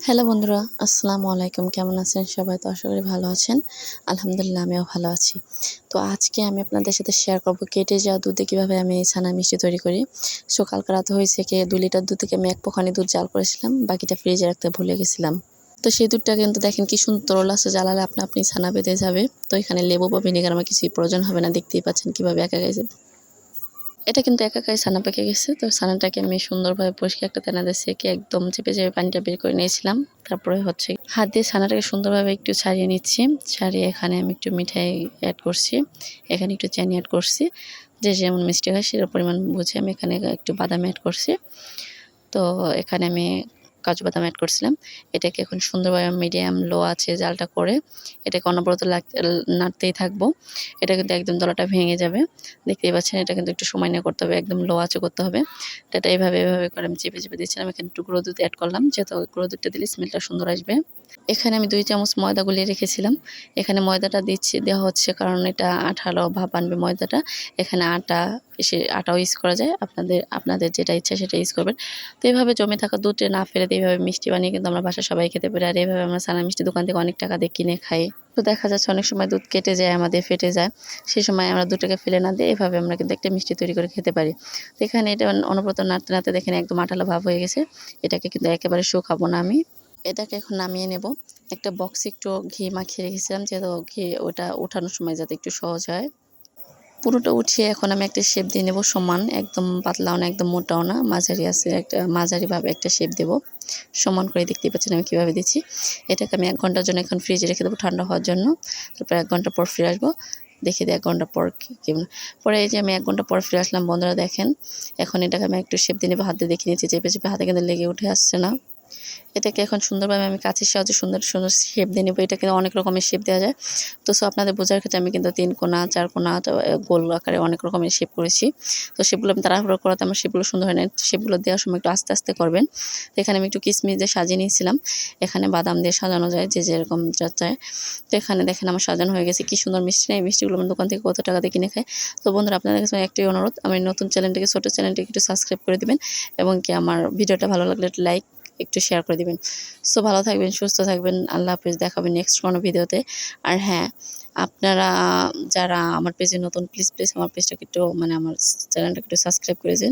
Hello বন্ধুরা, আসসালামু আলাইকুম। কেমন আছেন সবাই? তো আশা করি ভালো আছেন। আলহামদুলিল্লাহ আমিও ভালো আছি। তো আজকে আমি আপনাদের সাথে শেয়ার করব কেটে যাওয়া দুধে কীভাবে আমি ছানা মিষ্টি তৈরি করি। কালকে রাতে হয়েছে কি 2 লিটার দুধ থেকে আমি 1 পোখানি দুধ জাল করেছিলাম। বাকিটা ফ্রিজে রাখতে ভুলে গেছিলাম। তো সেই দুধটা কিন্তু দেখেন কি সুন্দর তরল আছে, জ্বালালে আপনি ছানা বেঁধে যাবে। তো এখানে লেবু বা ভিনেগার আমার কিছুই প্রয়োজন হবে না। দেখতেই পাচ্ছেন কীভাবে একা একাই এটা কিন্তু একাই ছানা পেকে গেছে। তো ছানাটাকে আমি সুন্দরভাবে পরিষ্কার একটা তেনাতে সেঁকে একদম চেপে পানিটা বের করে নিয়েছিলাম। তারপরে হচ্ছে হাত দিয়ে ছানাটাকে সুন্দরভাবে একটু ছাড়িয়ে নিচ্ছি। ছাড়িয়ে এখানে আমি একটু মিঠাই অ্যাড করছি। এখানে একটু চিনি অ্যাড করছি। যে যেমন মিষ্টি হয় সেটার পরিমাণ বুঝে আমি এখানে একটু বাদাম অ্যাড করছি। তো এখানে আমি কাজু বাদাম অ্যাড করছিলাম। এটাকে এখন সুন্দরভাবে মিডিয়াম লো আছে জালটা করে এটাকে অনবরত নাড়তেই থাকবো। এটা কিন্তু একদম দলাটা ভেঙে যাবে। দেখতেই পাচ্ছেন এটা কিন্তু একটু সময় নিয়ে করতে হবে, একদম লো আঁচে করতে হবে। এটা এভাবে করে আমি চেপে দিচ্ছিলাম। এখানে একটু গুঁড়ো দুধ অ্যাড করলাম, যেহেতু গুঁড়ো দুধটা দিলে স্মেলটা সুন্দর আসবে। এখানে আমি 2 চামচ ময়দা গুলিয়ে রেখেছিলাম। এখানে ময়দাটা দেওয়া হচ্ছে কারণ এটা আঠালো ভাব আনবে ময়দাটা। এখানে আটাও ইউজ করা যায়। আপনাদের যেটা ইচ্ছা সেটা ইউজ করবেন। তো এভাবে জমে থাকা দুধটা না ফেলে দিয়ে এভাবে মিষ্টি বানিয়ে কিন্তু আমরা বাসায় সবাই খেতে পারি। আর এভাবে আমরা ছানা মিষ্টি দোকান থেকে অনেক টাকা দিয়ে কিনে খাই। তো দেখা যাচ্ছে অনেক সময় দুধ কেটে যায়, আমাদের ফেটে যায়। সেই সময় আমরা দুধটাকে ফেলে না দিয়ে এভাবে আমরা কিন্তু একটা মিষ্টি তৈরি করে খেতে পারি। তো এখানে এটা অনবরত নাড়তে দেখেন একদম আঠালো ভাব হয়ে গেছে। এটাকে কিন্তু একেবারে শুকাবো না আমি। এটাকে এখন নামিয়ে নেব। একটা বক্সে একটু ঘি মাখিয়ে রেখেছিলাম, যেহেতু ঘি ওটা ওঠানোর সময় যাতে একটু সহজ হয়। পুরোটা উঠিয়ে এখন আমি একটা শেপ দিয়ে নেব সমান, একদম পাতলাও না একদম মোটাও না, মাঝারি আছে, একটা মাঝারিভাবে একটা শেপ দেব। সমান করে দেখতেই পাচ্ছেন আমি কীভাবে দিচ্ছি। এটাকে আমি 1 ঘন্টার জন্য এখন ফ্রিজে রেখে দেবো ঠান্ডা হওয়ার জন্য। তারপর 1 ঘন্টা পর ফিরে আসবো। দেখিয়ে দিই 1 ঘন্টা পর কেমন। পরে এই যে আমি 1 ঘন্টা পর ফিরে আসলাম বন্ধুরা, দেখেন। এখন এটাকে আমি একটু শেপ দিয়ে নেবো, হাত দিয়ে দেখিয়ে নিচ্ছি। চেপে হাতে কিন্তু লেগে উঠে আসছে না। এটাকে এখন সুন্দরভাবে আমি কাঁচির সাহায্যে সুন্দর শেপ দিয়ে নেব। এটাকে অনেক রকমের শেপ দেওয়া যায়। তো আপনাদের বোঝার ক্ষেত্রে আমি কিন্তু 3 কোণা, 4 কোণা, গোল আকারে অনেক রকমের শেপ করেছি। তো শেপগুলো আমি তাড়াহুড়ো করাতে আমার শেপগুলো সুন্দর হয় না। শেপগুলো দেওয়ার সময় একটু আস্তে করবেন। তো এখানে আমি একটু কিশমিশ দিয়ে সাজিয়ে নিয়েছিলাম। এখানে বাদাম দিয়ে সাজানো যায় যে যেরকম চায়। তো এখানে দেখেন আমার সাজানো হয়ে গেছে। কি সুন্দর মিষ্টি না? এই মিষ্টিগুলো আমি দোকান থেকে কত টাকা দিয়ে কিনে খাই। তো বন্ধুরা, আপনাদের কাছে একটাই অনুরোধ, আমার নতুন চ্যানেলটিকে, ছোট চ্যানেলটিকে একটু সাবস্ক্রাইব করে দিবেন এবং কি আমার ভিডিওটা ভালো লাগলে একটু লাইক একটু শেয়ার করে দিবেন। ভালো থাকবেন, সুস্থ থাকবেন। আল্লাহ হাফেজ। দেখা হবে নেক্সট কোনো ভিডিওতে। আর হ্যাঁ, আপনারা যারা আমার পেজে নতুন প্লিজ আমার পেজটাকে একটু আমার চ্যানেলটাকে একটু সাবস্ক্রাইব করে দিন।